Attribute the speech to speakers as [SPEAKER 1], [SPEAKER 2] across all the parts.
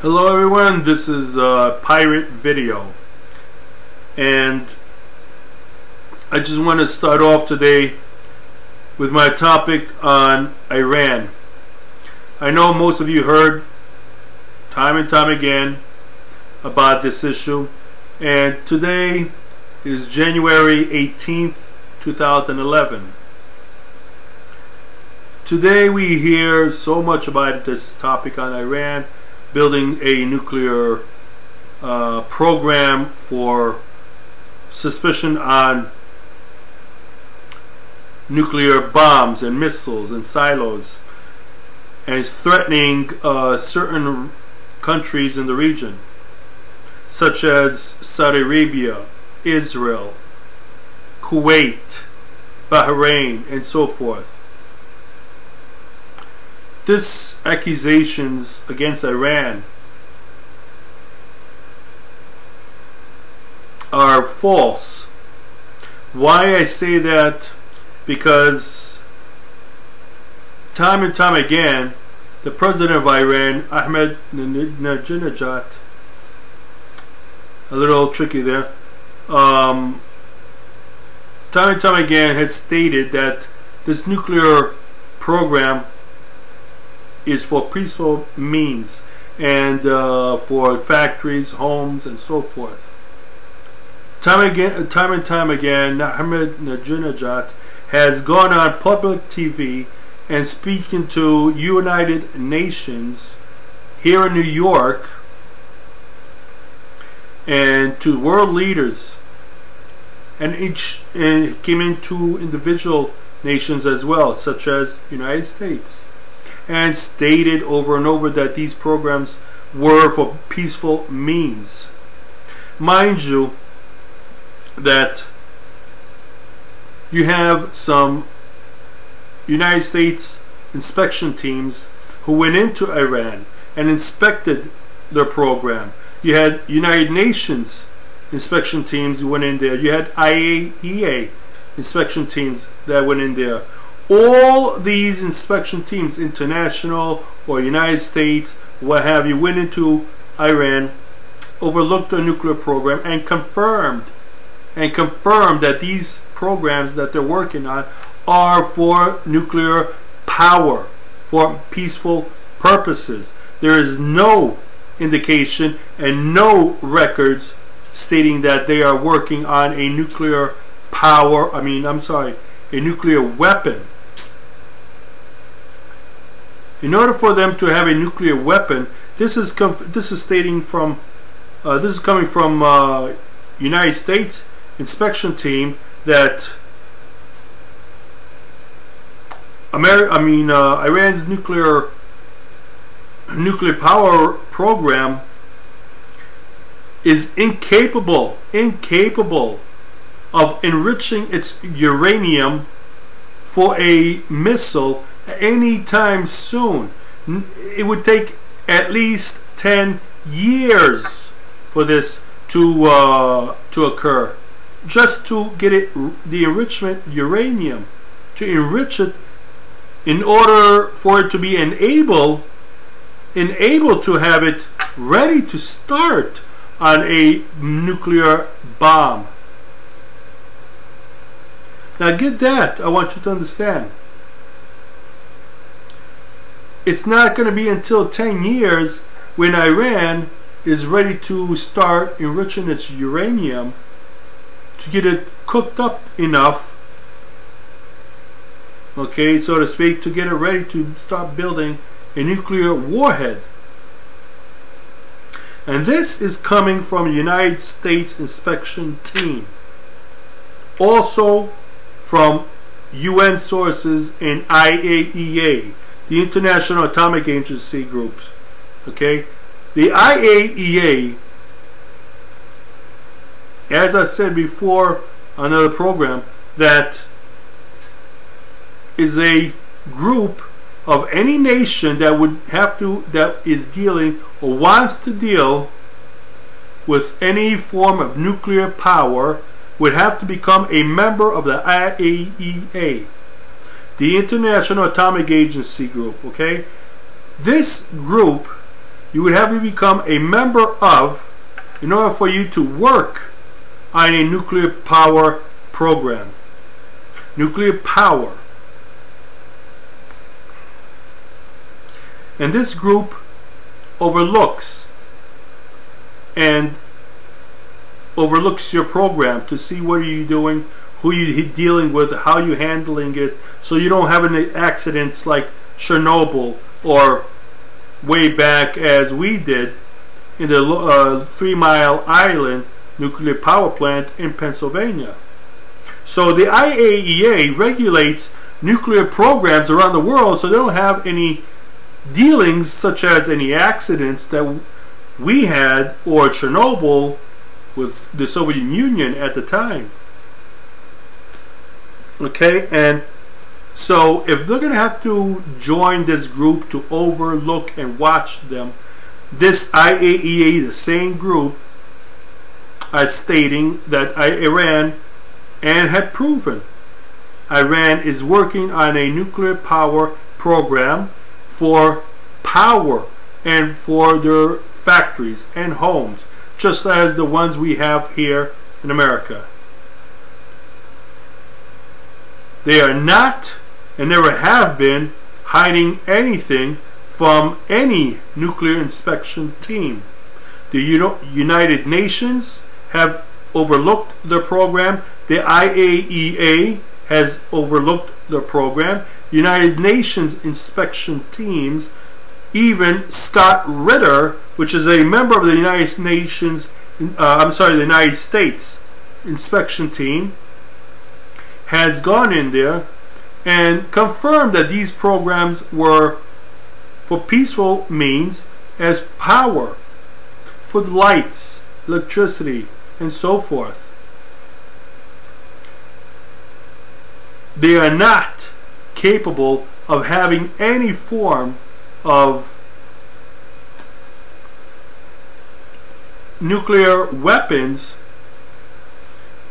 [SPEAKER 1] Hello everyone, this is Pirate Video, and I just want to start off today with my topic on Iran. I know most of you heard time and time again about this issue, and today is January 18th, 2011. Today we hear so much about this topic on Iran building a nuclear program for suspicion on nuclear bombs and missiles and silos, and is threatening certain countries in the region such as Saudi Arabia, Israel, Kuwait, Bahrain, and so forth. This accusations against Iran are false. Why I say that? Because time and time again, the president of Iran, Ahmadinejad, a little tricky there, time and time again has stated that this nuclear program is for peaceful means and for factories, homes, and so forth. Time and time again, Ahmadinejad has gone on public TV and speaking to United Nations here in New York and to world leaders, and came into individual nations as well, such as United States, and stated over and over that these programs were for peaceful means. Mind you that you have some United States inspection teams who went into Iran and inspected their program. You had United Nations inspection teams who went in there. You had IAEA inspection teams that went in there. All these inspection teams, international or United States, what have you, went into Iran, overlooked the nuclear program, and confirmed that these programs that they're working on are for nuclear power, for peaceful purposes. There is no indication and no records stating that they are working on a nuclear power, a nuclear weapon. In order for them to have a nuclear weapon, this is coming from United States inspection team that Iran's nuclear power program is incapable of enriching its uranium for a missile anytime soon. It would take at least 10 years for this to occur, just to get it, the enrichment uranium, to enrich it in order for it to be enabled to have it ready to start on a nuclear bomb. Now get that, I want you to understand. It's not going to be until 10 years when Iran is ready to start enriching its uranium to get it cooked up enough, okay, so to speak, to get it ready to start building a nuclear warhead. And this is coming from a United States inspection team, also from UN sources in IAEA, the International Atomic Agency groups. Okay, the IAEA, as I said before on another program, that is a group of any nation that is dealing or wants to deal with any form of nuclear power would have to become a member of the IAEA, the International Atomic Agency group. Okay, this group you would have to become a member of in order for you to work on a nuclear power program. Nuclear power. And this group overlooks your program to see what are you doing, who you dealing with, how you handling it, so you don't have any accidents like Chernobyl or way back as we did in the 3 Mile Island nuclear power plant in Pennsylvania. So the IAEA regulates nuclear programs around the world so they don't have any dealings such as any accidents that we had or Chernobyl with the Soviet Union at the time. Okay, and so if they're going to have to join this group to overlook and watch them, this IAEA, the same group, is stating that Iran and had proven Iran is working on a nuclear power program for power and for their factories and homes, just as the ones we have here in America. They are not and never have been hiding anything from any nuclear inspection team. The United Nations have overlooked their program. The IAEA has overlooked their program. United Nations inspection teams, even Scott Ritter, which is a member of the United Nations, the United States inspection team, has gone in there and confirmed that these programs were for peaceful means as power, for lights, electricity, and so forth. They are not capable of having any form of nuclear weapons.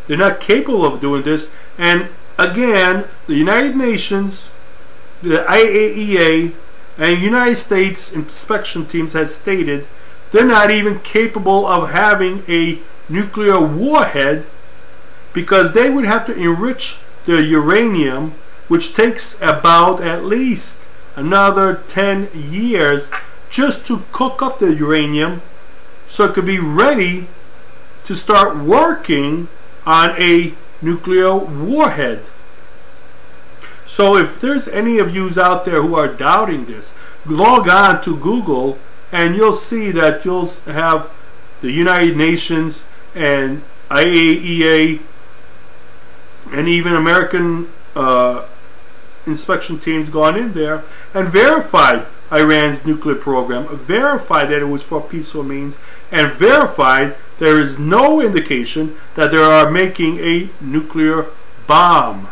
[SPEAKER 1] They're not capable of doing this. And again, the United Nations, the IAEA, and United States inspection teams has stated they're not even capable of having a nuclear warhead, because they would have to enrich their uranium, which takes about at least another 10 years just to cook up the uranium so it could be ready to start working on a nuclear warhead. So if there's any of you out there who are doubting this, log on to Google and you'll see that you'll have the United Nations and IAEA and even American inspection teams gone in there and verified Iran's nuclear program, verified that it was for peaceful means, and verified there is no indication that they are making a nuclear bomb.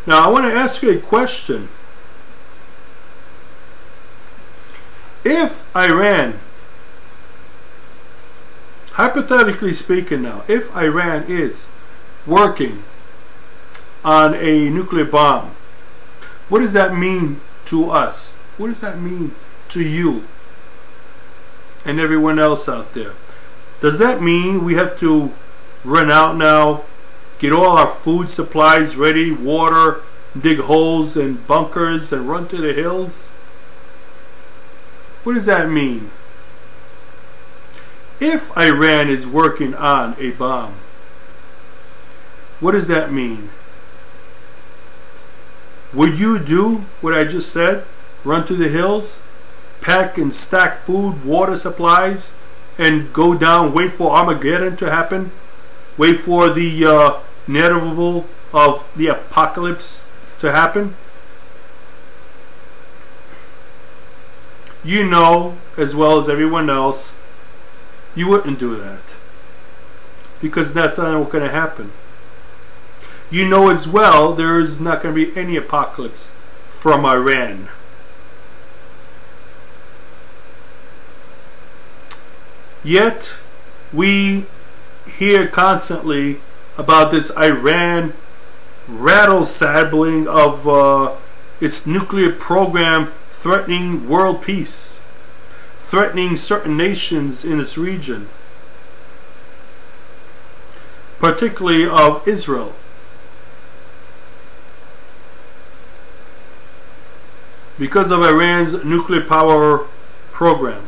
[SPEAKER 1] Now I want to ask you a question. If Iran, hypothetically speaking now, if Iran is working on a nuclear bomb, what does that mean to us? What does that mean to you and everyone else out there? Does that mean we have to run out now, get all our food supplies ready, water, dig holes and bunkers and run to the hills? What does that mean? If Iran is working on a bomb, what does that mean? Would you do what I just said? Run to the hills, pack and stack food, water supplies, and go down, wait for Armageddon to happen? Wait for the inevitable of the apocalypse to happen? You know, as well as everyone else, you wouldn't do that, because that's not what's going to happen. You know as well there is not going to be any apocalypse from Iran. Yet we hear constantly about this Iran rattle-saddling of its nuclear program threatening world peace, threatening certain nations in its region, particularly of Israel. Because of Iran's nuclear power program.